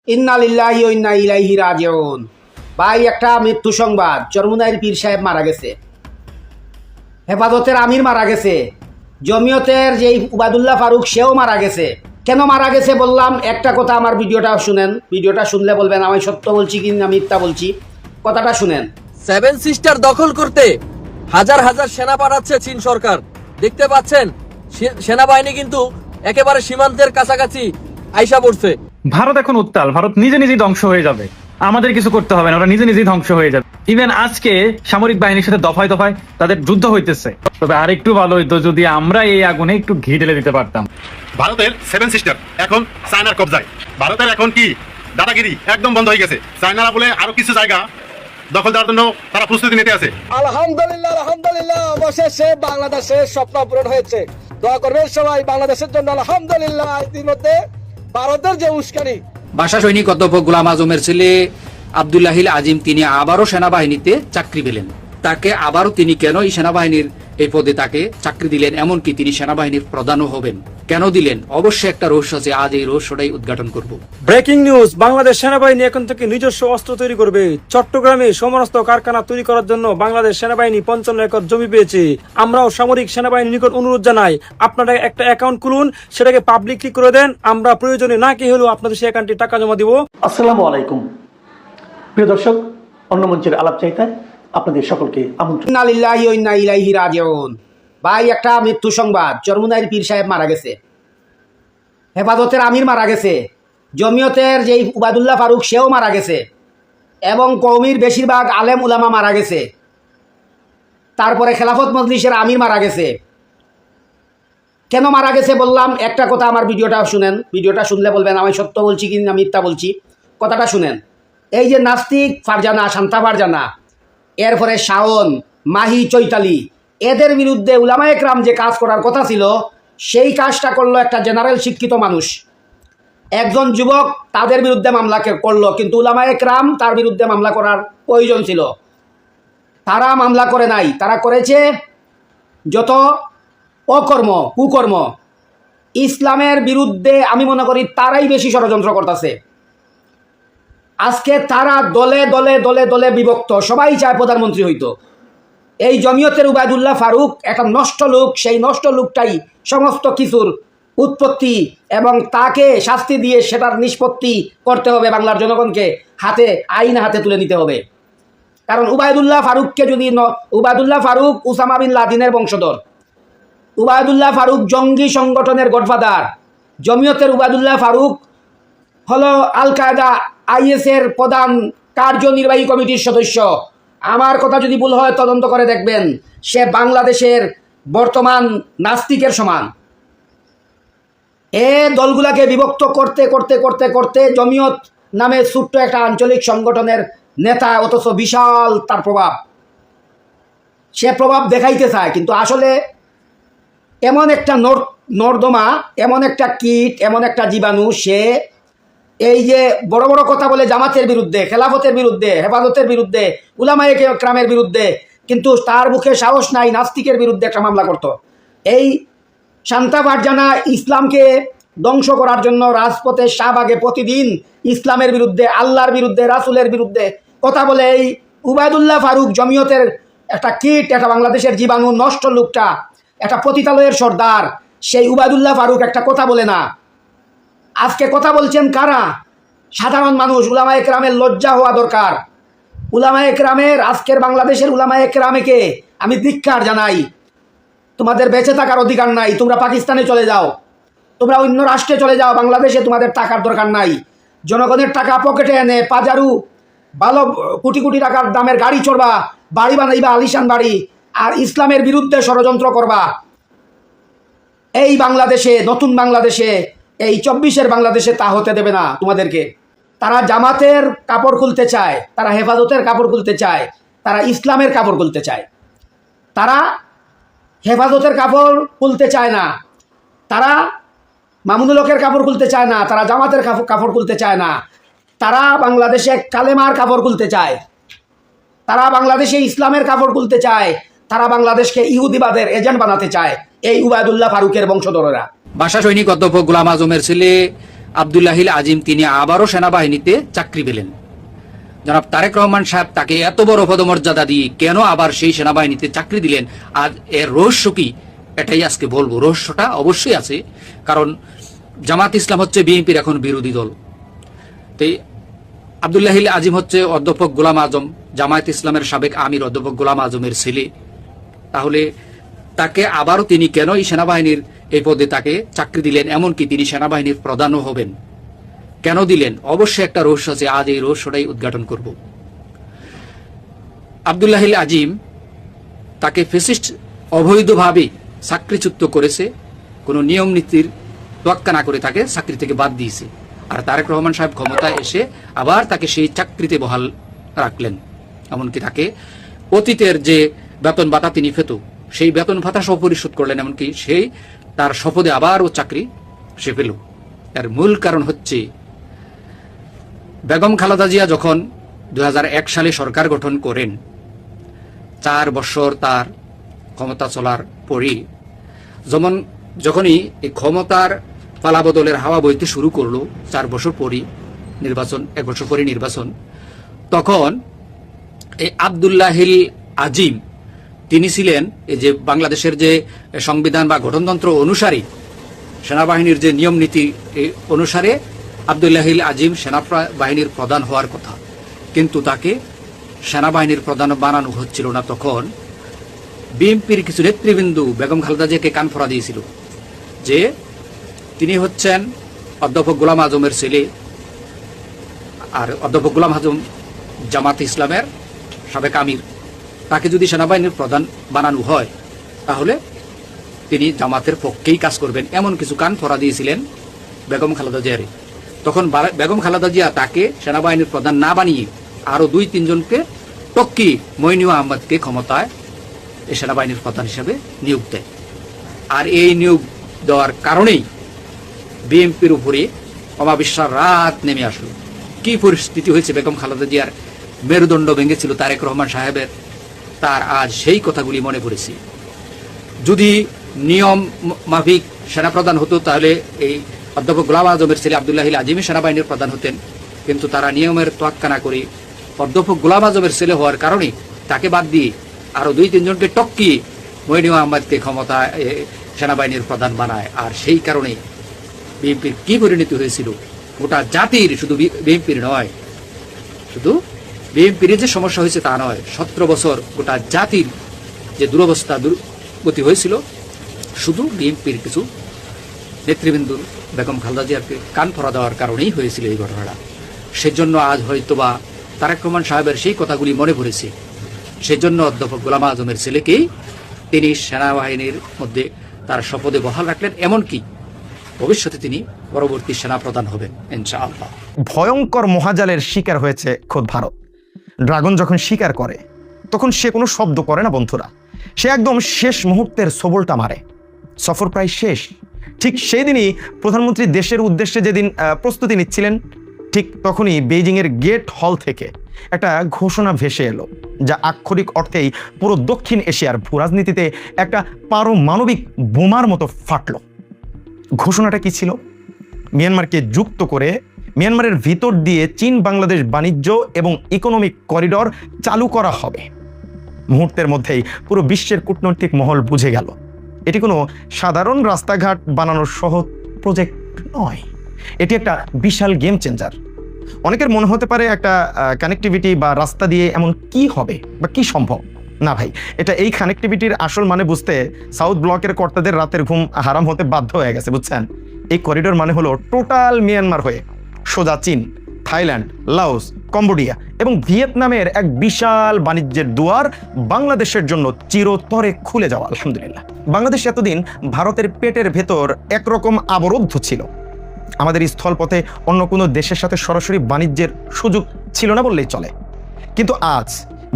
ইন্না লিল্লাহি ওয়া ইন্না ইলাইহি রাজিউন। ভাই, একটা মৃত্যু সংবাদ। চরমুনাইর পীর সাহেব মারা গেছে, হেফাজতের আমির মারা গেছে, জমিয়তের যেই উবায়দুল্লাহ ফারুক সেও মারা গেছে। কেন মারা গেছে বললাম, একটা কথা, আমার ভিডিওটা শুনেন। ভিডিওটা শুনলে বলবেন আমি সত্য বলছি কি না মিথ্যা বলছি। কথাটা শুনেন। সেভেন সিস্টার দখল করতে হাজার হাজার সেনা পাঠাচ্ছে চীন সরকার। দেখতে পাচ্ছেন সেনাবাহিনী কিন্তু একেবারে সীমান্তের কাছাকাছি আইসা পড়ছে। ভারত এখন উত্তাল, ভারত নিজে নিজেই ধ্বংস হয়ে যাবে, আমাদের কিছু করতে হবে না, ওরা নিজে নিজেই ধ্বংস হয়ে যাবে। ইভেন আজকে সামরিক বাহিনীর সাথে দফায় দফায় তাদের যুদ্ধ হইতেছে। তবে আরেকটু ভালো হইতো যদি আমরা এই আগুনে একটু ঘি ঢেলে দিতে পারতাম। ভারতের সেভেন সিস্টার এখন চায়নার কবজায়। ভারতের এখন কি দাদাগিরি একদম বন্ধ হয়ে গেছে। চায়নারা বলে আরো কিছু জায়গা দখল দেওয়ার জন্য তারা প্রস্তুতি নিতে আছে। আলহামদুলিল্লাহ আলহামদুলিল্লাহ, অবশেষে বাংলাদেশের স্বপ্ন পূরণ হয়েছে। দোয়া করবেন সবাই বাংলাদেশের জন্য। আলহামদুলিল্লাহ। ইতিমধ্যে ভারতের যে উস্কানি, ভাষা সৈনিক অধ্যাপক গোলাম আজমের ছেলে আব্দুল্লাহিল আজিম তিনি আবারও সেনাবাহিনীতে চাকরি পেলেন। তাকে আবারও তিনি কেন এই সেনাবাহিনীর এই পদে তাকে চাকরি দিলেন, এমনকি তিনি সেনাবাহিনীর প্রধানও হবেন, কেন দিলেন, অবশ্যই একটা রহস্য আছে। আজ এই রহস্যটাই উদ্ঘাটন করব। ব্রেকিং নিউজ, বাংলাদেশ সেনাবাহিনী এখন থেকে নিজস্ব অস্ত্র তৈরি করবে। চট্টগ্রামে সমস্ত কারখানা তৈরি করার জন্য বাংলাদেশ সেনাবাহিনী 55 একর জমি পেয়েছে। আমরাও সামরিক সেনাবাহিনীর নিকট অনুরোধ জানাই, আপনারা একটা অ্যাকাউন্ট খুলুন, সেটাকে পাবলিকলি করে দেন। আমরা প্রয়োজনে না কি হলেও আপনাদের সেই অ্যাকাউন্টে টাকা জমা দিব। আসসালামু আলাইকুম প্রিয় দর্শক, অন্য মঞ্চের আলাপ চাইতায় আপনাদের সকলকে আমন্ত্রণ। ইন্না লিল্লাহি ওয়া ইন্না ইলাইহি রাজিউন। ভাই, একটা মৃত্যু সংবাদ। চরমুনাইর পীর সাহেব মারা গেছে, হেফাজতের আমির মারা গেছে, জমিয়তের যেই উবায়দুল্লাহ ফারুক সেও মারা গেছে, এবং কওমির বেশিরভাগ আলেম উলামা মারা গেছে। তারপরে খেলাফত মজলিসের আমির মারা গেছে। কেন মারা গেছে বললাম, একটা কথা, আমার ভিডিওটা শুনেন। ভিডিওটা শুনলে বলবেন আমি সত্য বলছি কি না মিথ্যা বলছি। কথাটা শুনেন। এই যে নাস্তিক ফারজানা, শান্তা ফারজানা, এরপরে শাওন, মাহি, চৈতালি, এদের বিরুদ্ধে উলামায়ে কেরাম যে কাজ করার কথা ছিল সেই কাজটা করলো একটা জেনারেল শিক্ষিত মানুষ, একজন যুবক তাদের বিরুদ্ধে মামলা করলো। কিন্তু উলামায়ে কেরাম তার বিরুদ্ধে মামলা করার প্রয়োজন ছিল, তারা মামলা করে নাই। তারা করেছে যত অকর্ম, কুকর্ম, ইসলামের বিরুদ্ধে। আমি মনে করি তারাই বেশি ষড়যন্ত্র করতেছে। আজকে তারা দলে দলে দলে দলে বিভক্ত। সবাই চায় প্রধানমন্ত্রী হইতো। এই জমিয়তের উবায়দুল্লাহ ফারুক একটা নষ্ট লোক। সেই নষ্ট লোকটাই সমস্ত কিছুর উৎপত্তি, এবং তাকে শাস্তি দিয়ে সেটার নিষ্পত্তি করতে হবে। বাংলার জনগণকে হাতে আইন হাতে তুলে নিতে হবে। কারণ উবায়দুল্লাহ ফারুককে যদি উবায়দুল্লাহ ফারুক উসামা বিন লাদেনের বংশধর, উবায়দুল্লাহ ফারুক জঙ্গি সংগঠনের গডফাদার, জমিয়তের উবায়দুল্লাহ ফারুক হলো আল কায়দা আইএসের প্রধান কার্যনির্বাহী কমিটির সদস্য। আমার কথা যদি ভুল হয় তদন্ত করে দেখবেন, সে বাংলাদেশের বর্তমান নাস্তিকের সমান। এ দলগুলাকে বিভক্ত করতে করতে করতে করতে জমিয়ত নামে ছোট্ট একটা আঞ্চলিক সংগঠনের নেতা, অথচ বিশাল তার প্রভাব। সে প্রভাব দেখাইতে চায়, কিন্তু আসলে এমন একটা নর্দমা, এমন একটা কীট, এমন একটা জীবাণু। সে এই যে বড় বড় কথা বলে জামাতের বিরুদ্ধে, খেলাফতের বিরুদ্ধে, হেফাজতের বিরুদ্ধে, উলামায়ে কেরামের বিরুদ্ধে, কিন্তু তার মুখে সাহস নাই নাস্তিকের বিরুদ্ধে একটা মামলা করত। এই শান্তা ফারজানা ইসলামকে ধ্বংস করার জন্য রাজপথে শাহবাগে প্রতিদিন ইসলামের বিরুদ্ধে, আল্লাহর বিরুদ্ধে, রাসুলের বিরুদ্ধে কথা বলে। এই উবায়দুল্লাহ ফারুক জমিয়তের একটা কীট, একটা বাংলাদেশের জীবাণু, নষ্ট লোকটা, একটা পতিতালয়ের সর্দার। সেই উবায়দুল্লাহ ফারুক একটা কথা বলে না। আজকে কথা বলছেন কারা? সাধারণ মানুষ। উলামায়ে কেরামের লজ্জা হওয়া দরকার। উলামায়ে কেরামের, আজকের বাংলাদেশের উলামায়ে কেরামকে আমি ধিক্কার জানাই। তোমাদের বেঁচে থাকার অধিকার নাই। তোমরা পাকিস্তানে চলে যাও, তোমরা অন্য রাষ্ট্রে চলে যাও, বাংলাদেশে তোমাদের টাকার দরকার নাই। জনগণের টাকা পকেটে এনে পাজারু ভালো কোটি কোটি টাকার দামের গাড়ি চড়বা, বাড়ি বানাইবা, আলিশান বাড়ি, আর ইসলামের বিরুদ্ধে ষড়যন্ত্র করবা। এই বাংলাদেশে, নতুন বাংলাদেশে, এই 24-এর বাংলাদেশে তা হতে দেবে না তোমাদেরকে। তারা জামাতের কাপড় খুলতে চায়, তারা হেফাজতের কাপড় খুলতে চায়, তারা ইসলামের কাপড় খুলতে চায়। তারা হেফাজতের কাপড় খুলতে চায় না, তারা মামুনুল হকের কাপড় খুলতে চায় না, তারা জামাতের কাপড় খুলতে চায় না। তারা বাংলাদেশে কালেমার কাপড় খুলতে চায়, তারা বাংলাদেশে ইসলামের কাপড় খুলতে চায়, তারা বাংলাদেশকে ইহুদিবাদের এজেন্ট বানাতে চায় এই উবায়দুল্লাহ ফারুকের বংশধরেরা। ভাষা সৈনিক অধ্যাপক গোলাম আজমের ছেলে আব্দুল্লাহিল আজিম তিনি আবারও সেনাবাহিনীতে চাকরি পেলেন। জনাব তারেক রহমান সাহেব তাকে এত বড় পদমর্যাদা দিয়ে কেন আবার সেই সেনাবাহিনীতে চাকরি দিলেন, আর এর রহস্য কি, এটাই আজকে বলবো। রহস্যটা অবশ্যই আছে, কারণ জামাত ইসলাম হচ্ছে বিএনপির এখন বিরোধী দল। তো আব্দুল্লাহিল আজিম হচ্ছে অধ্যাপক গোলাম আজম, জামায়াত ইসলামের সাবেক আমির অধ্যাপক গোলাম আজমের ছেলে। তাহলে তাকে আবারও তিনি কেন এই সেনাবাহিনীর এই পদে তাকে চাকরি দিলেন, এমনকি তিনি সেনাবাহিনীর প্রধানও হবেন, কেন দিলেন? অবশ্যই একটা রহস্য আছে, আজ এই রহস্যটাই উদ্ঘাটন করব। আব্দুল্লাহিল আজিম তাকে ফ্যাসিস্ট অবৈধভাবে চাকরিচ্যুত করেছে, কোনো নিয়ম নীতির তোয়াক্কা না করে তাকে চাকরি থেকে বাদ দিয়েছে। আর তারেক রহমান সাহেব ক্ষমতায় এসে আবার তাকে সেই চাকরিতে বহাল রাখলেন, এমনকি তাকে অতীতের যে বেতন ভাতা তিনি পেত সেই বেতন ভাতা সহ পরিশোধ করলেন, এমনকি সেই তার শপথে আবারও চাকরি সে পেল। এর মূল কারণ হচ্ছে বেগম খালেদা জিয়া যখন 2001 সালে সরকার গঠন করেন, 4 বছর তার ক্ষমতা চলার পরই যখনই এই ক্ষমতার পালাবদলের হাওয়া বইতে শুরু করলো, 4 বছর পরই নির্বাচন, 1 বছর পরই নির্বাচন, তখন এই আব্দুল্লাহিল আজিম তিনি ছিলেন এই যে বাংলাদেশের যে সংবিধান বা গঠনতন্ত্র অনুসারে সেনাবাহিনীর যে নিয়ম নীতি অনুসারে আব্দুল্লাহিল আজিম সেনাবাহিনীর প্রধান হওয়ার কথা, কিন্তু তাকে সেনাবাহিনীর প্রধান বানানো হচ্ছিল না। তখন বিএনপির কিছু নেতৃবৃন্দ বেগম খালেদা জিয়াকে কান ফোড়া দিয়েছিল যে তিনি হচ্ছেন অধ্যাপক গোলাম আজমের ছেলে, আর অধ্যাপক গোলাম আজম জামাত ইসলামের সাবেক আমির, তাকে যদি সেনাবাহিনীর প্রধান বানানো হয় তাহলে তিনি জামাতের পক্ষেই কাজ করবেন, এমন কিছু কান ফোড়া দিয়েছিলেন বেগম খালেদা জিয়ারে। তখন বেগম খালেদা জিয়া তাকে সেনাবাহিনীর প্রধান না বানিয়ে আরো 2-3 জনকে টক্কি মইনুল আহমদকে ক্ষমতায় এই সেনাবাহিনীর প্রধান হিসেবে নিয়োগ দেয়। আর এই নিয়োগ দেওয়ার কারণেই বিএনপির উপরে অমাবিশ্বার রাত নেমে আসলো। কি পরিস্থিতি হয়েছে, বেগম খালেদা জিয়ার মেরুদণ্ড ভেঙেছিল তারেক রহমান সাহেবের, তার আজ সেই কথাগুলি মনে পড়েছে। যদি নিয়ম মাফিক সেনাপ্রধান হতো তাহলে এই অধ্যাপক গোলাম আজমের ছেলে আব্দুল্লাহিল আজিমি সেনাবাহিনীর প্রধান হতেন, কিন্তু তারা নিয়মের তোয়াক্কা না করে অধ্যাপক গোলাম আজমের ছেলে হওয়ার কারণে তাকে বাদ দিয়ে আরো 2-3 জনকে টক্কি মইনুল আহমদকে ক্ষমতা সেনাবাহিনীর প্রধান বানায়। আর সেই কারণে বিএনপির কি পরিণতি হয়েছিল, গোটা জাতির, শুধু বিএনপির নয়, শুধু বিএনপির যে সমস্যা হয়েছে তা নয়, 17 বছর গোটা জাতির যে দুরবস্থা দুর্গতি হয়েছিল শুধু বিএনপির কিছু নেতৃবৃন্দ বেগম খালেদা জিয়াকে কান ফোড়া দেওয়ার কারণেই হয়েছিল এই ঘটনাটা। সেজন্য আজ হয়তোবা তারেক রহমান সাহেবের সেই কথাগুলি মনে পড়েছে, সেজন্য অধ্যাপক গোলাম আজমের ছেলেকেই তিনি সেনাবাহিনীর মধ্যে তার শপথে বহাল রাখলেন, এমনকি ভবিষ্যতে তিনি পরবর্তী সেনাপ্রধান হবেন ইনশাআল্লাহ। ভয়ঙ্কর মহাজালের শিকার হয়েছে খোদ ভারত। ড্রাগন যখন শিকার করে তখন সে কোনো শব্দ করে না বন্ধুরা, সে একদম শেষ মুহূর্তের সবলটা মারে। সফর প্রায় শেষ, ঠিক সেই দিনই প্রধানমন্ত্রী দেশের উদ্দেশ্যে যেদিন প্রস্তুতি নিচ্ছিলেন, ঠিক তখনই বেইজিংয়ের গেট হল থেকে একটা ঘোষণা ভেসে এলো, যা আক্ষরিক অর্থেই পুরো দক্ষিণ এশিয়ার ভূরাজনীতিতে একটা পারমাণবিক বোমার মতো ফাটল। ঘোষণাটা কি ছিল? মিয়ানমারকে যুক্ত করে মিয়ানমারের ভিতর দিয়ে চীন বাংলাদেশ বাণিজ্য এবং ইকোনমিক করিডর চালু করা হবে। মুহূর্তের মধ্যেই পুরো বিশ্বের কূটনৈতিক মহল বুঝে গেল এটি কোনো সাধারণ রাস্তাঘাট বানানোর সহজ প্রজেক্ট নয়, এটি একটা বিশাল গেম চেঞ্জার। অনেকের মনে হতে পারে একটা কানেক্টিভিটি বা রাস্তা দিয়ে এমন কি হবে বা কি সম্ভব। না ভাই, এটা এই কানেক্টিভিটির আসল মানে বুঝতে সাউথ ব্লকের কর্তাদের রাতের ঘুম হারাম হতে বাধ্য হয়ে গেছে, বুঝছেন? এই করিডোর মানে হলো টোটাল মিয়ানমার হয়ে সোজা চীন, থাইল্যান্ড, লাওস, কম্বোডিয়া এবং ভিয়েতনামের এক বিশাল বাণিজ্যের দুয়ার বাংলাদেশের জন্য চিরতরে খুলে যাওয়া। আলহামদুলিল্লাহ, বাংলাদেশ এতদিন ভারতের পেটের ভেতর একরকম আবরুদ্ধ ছিল। আমাদের স্থলপথে অন্য কোনো দেশের সাথে সরাসরি বাণিজ্যের সুযোগ ছিল না বললেই চলে। কিন্তু আজ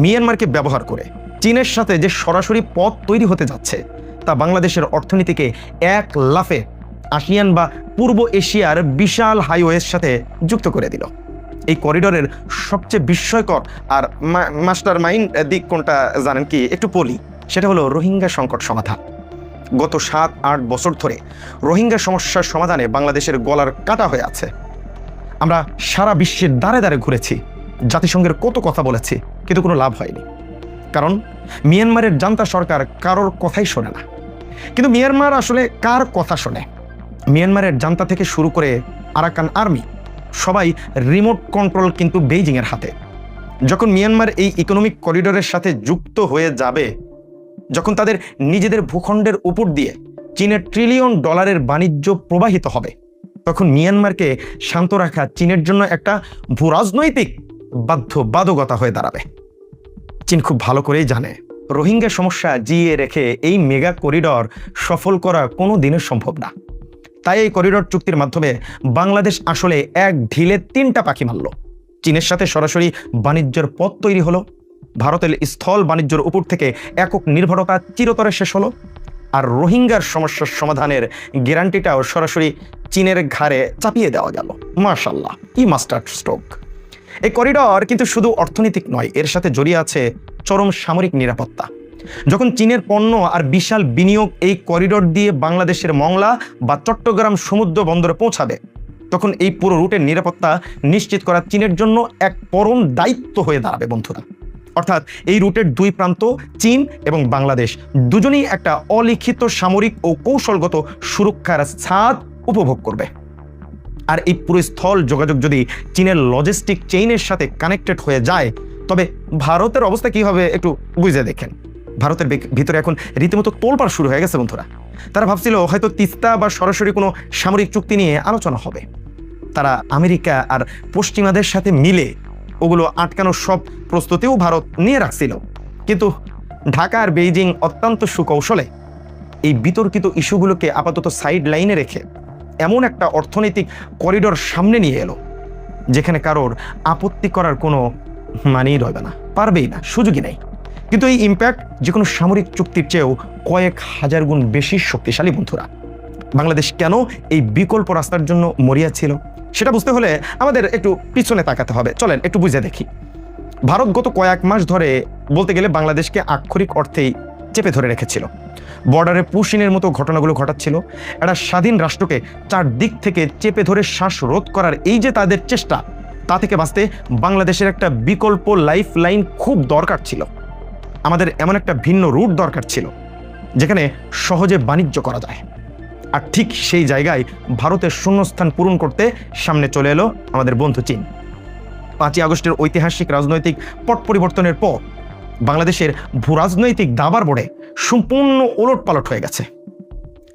মিয়ানমারকে ব্যবহার করে চীনের সাথে যে সরাসরি পথ তৈরি হতে যাচ্ছে, তা বাংলাদেশের অর্থনীতিকে এক লাফে আসিয়ান বা পূর্ব এশিয়ার বিশাল হাইওয়ের সাথে যুক্ত করে দিল। এই করিডোরের সবচেয়ে বিস্ময়কর আর মাস্টার মাইন্ড দিক কোনটা জানেন কি? একটু বলি, সেটা হলো রোহিঙ্গা সংকট সমাধান। গত 7-8 বছর ধরে রোহিঙ্গা সমস্যার সমাধানে বাংলাদেশের গলার কাটা হয়ে আছে। আমরা সারা বিশ্বের দ্বারে দ্বারে ঘুরেছি, জাতিসংঘের কত কথা বলেছি, কিন্তু কোনো লাভ হয়নি। কারণ মিয়ানমারের জান্তা সরকার কারোর কথাই শোনে না। কিন্তু মিয়ানমার আসলে কার কথা শোনে? মিয়ানমারের জান্তা থেকে শুরু করে আরাকান আর্মি সবাই রিমোট কন্ট্রোল কিন্তু বেইজিংয়ের হাতে। যখন মিয়ানমার এই ইকোনমিক করিডোরের সাথে যুক্ত হয়ে যাবে, যখন তাদের নিজেদের ভূখণ্ডের উপর দিয়ে চীনের $1 ট্রিলিয়ন বাণিজ্য প্রবাহিত হবে, তখন মিয়ানমারকে শান্ত রাখা চীনের জন্য একটা ভূরাজনৈতিক বাধ্যবাধকতা হয়ে দাঁড়াবে। চীন খুব ভালো করেই জানে রোহিঙ্গা সমস্যা জিইয়ে রেখে এই মেগা করিডর সফল করা কোনো দিনের সম্ভব না। তাই এই করিডর চুক্তির মাধ্যমে বাংলাদেশ আসলে এক ঢিলে 3টা পাখি মারল। চীনের সাথে সরাসরি বাণিজ্যের পথ তৈরি হলো, ভারতের স্থল বাণিজ্যের উপর থেকে একক নির্ভরতা চিরতরে শেষ হলো, আর রোহিঙ্গার সমস্যার সমাধানের গ্যারান্টিটাও সরাসরি চীনের ঘাড়ে চাপিয়ে দেওয়া গেল। মাশাআল্লাহ, কি মাস্টার স্ট্রোক! এই করিডর কিন্তু শুধু অর্থনৈতিক নয়, এর সাথে জড়িয়ে আছে চরম সামরিক নিরাপত্তা। যখন চীনের পণ্য আর বিশাল বিনিয়োগ এই করিডর দিয়ে বাংলাদেশের মংলা বা চট্টগ্রাম সমুদ্র বন্দরে পৌঁছাবে, তখন এই পুরো রুটের নিরাপত্তা নিশ্চিত করা চীনের জন্য এক পরম দায়িত্ব হয়ে দাঁড়াবে বন্ধুরা। অর্থাৎ এই রুটের 2 প্রান্ত চীন এবং বাংলাদেশ দুজনেই একটা অলিখিত সামরিক ও কৌশলগত সুরক্ষার ছাদ উপভোগ করবে। আর এই পুরো স্থল যোগাযোগ যদি চীনের লজিস্টিক চেইনের সাথে কানেক্টেড হয়ে যায়, তবে ভারতের অবস্থা কি হবে একটু বুঝে দেখেন। ভারতের ভিতরে এখন রীতিমতো তোলপাড় শুরু হয়ে গেছে বন্ধুরা। তারা ভাবছিল হয়তো তিস্তা বা সরাসরি কোনো সামরিক চুক্তি নিয়ে আলোচনা হবে। তারা আমেরিকা আর পশ্চিমাদের সাথে মিলে ওগুলো আটকানোর সব প্রস্তুতিও ভারত নিয়ে রাখছিল। কিন্তু ঢাকা আর বেইজিং অত্যন্ত সুকৌশলে এই বিতর্কিত ইস্যুগুলোকে আপাতত সাইড লাইনে রেখে এমন একটা অর্থনৈতিক করিডর সামনে নিয়ে এলো, যেখানে কারোর আপত্তি করার কোনো মানেই রইবে না, পারবেই না, সুযোগই নাই। কিন্তু এই ইম্প্যাক্ট যে কোনো সামরিক চুক্তির চেয়েও কয়েক হাজার গুণ বেশি শক্তিশালী বন্ধুরা। বাংলাদেশ কেন এই বিকল্প রাস্তার জন্য মরিয়া ছিল সেটা বুঝতে হলে আমাদের একটু পিছনে তাকাতে হবে। চলেন একটু বুঝে দেখি। ভারত গত কয়েক মাস ধরে বলতে গেলে বাংলাদেশকে আক্ষরিক অর্থেই চেপে ধরে রেখেছিল। বর্ডারে পুশিনের মতো ঘটনাগুলো ঘটাচ্ছিল। একটা স্বাধীন রাষ্ট্রকে 4 দিক থেকে চেপে ধরে শ্বাসরোধ করার এই যে তাদের চেষ্টা, তা থেকে বাঁচতে বাংলাদেশের একটা বিকল্প লাইফ লাইন খুব দরকার ছিল। আমাদের এমন একটা ভিন্ন রুট দরকার ছিল যেখানে সহজে বাণিজ্য করা যায়। আর ঠিক সেই জায়গায় ভারতের শূন্যস্থান পূরণ করতে সামনে চলে এলো আমাদের বন্ধু চীন। 5ই আগস্টের ঐতিহাসিক রাজনৈতিক পট পরিবর্তনের পর বাংলাদেশের ভূরাজনৈতিক দাবার বোর্ডে সম্পূর্ণ ওলটপালট হয়ে গেছে।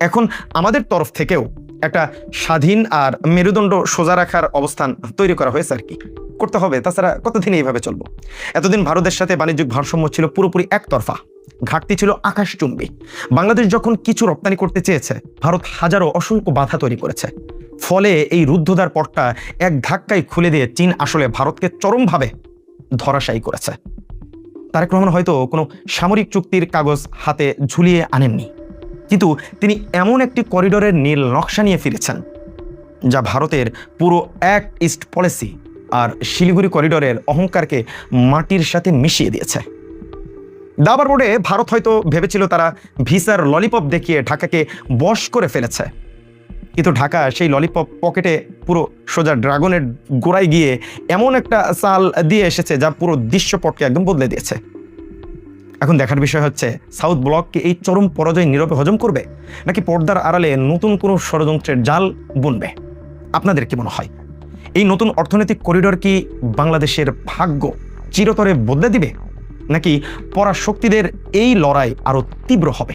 এখন আমাদের তরফ থেকেও একটা স্বাধীন আর মেরুদণ্ড সোজা রাখার অবস্থান তৈরি করা হয়েছে আর কি, করতে হবে। তাছাড়া কতদিন এইভাবে চলবো? এতদিন ভারতের সাথে বাণিজ্যিক ভারসাম্য ছিল পুরোপুরি একতরফা, ঘাটতি ছিল আকাশচুম্বী। বাংলাদেশ যখন কিছু রপ্তানি করতে চেয়েছে, ভারত হাজারো অসংখ্য বাধা তৈরি করেছে। ফলে এই রুদ্ধদ্বার পথটা এক ধাক্কায় খুলে দিয়ে চীন আসলে ভারতকে চরমভাবে ধরাশায়ী করেছে। তারেক রহমান হয়তো কোনো সামরিক চুক্তির কাগজ হাতে ঝুলিয়ে আনেননি, কিন্তু তিনি এমন একটি করিডোরের নীল নকশা নিয়ে ফিরেছেন যা ভারতের পুরো অ্যাক্ট ইস্ট পলিসি আর শিলিগুড়ি করিডোরের অহংকারকে মাটির সাথে মিশিয়ে দিয়েছে। দাবার বোর্ডে ভারত হয়তো ভেবেছিল তারা ভিসার ললিপপ দেখিয়ে ঢাকাকে বশ করে ফেলেছে, কিন্তু ঢাকা সেই ললিপপ পকেটে পুরো সোজা ড্রাগনের গোড়ায় গিয়ে এমন একটা চাল দিয়ে এসেছে যা পুরো দৃশ্যপটকে একদম বদলে দিয়েছে। এখন দেখার বিষয় হচ্ছে সাউথ ব্লককে এই চরম পরাজয় নীরবে হজম করবে, নাকি পর্দার আড়ালে নতুন কোনো ষড়যন্ত্রের জাল বুনবে? আপনাদের কি মনে হয়? এই নতুন অর্থনৈতিক করিডোর কি বাংলাদেশের ভাগ্য চিরতরে বদলে দিবে, নাকি পরাশক্তিদের এই লড়াই আরো তীব্র হবে?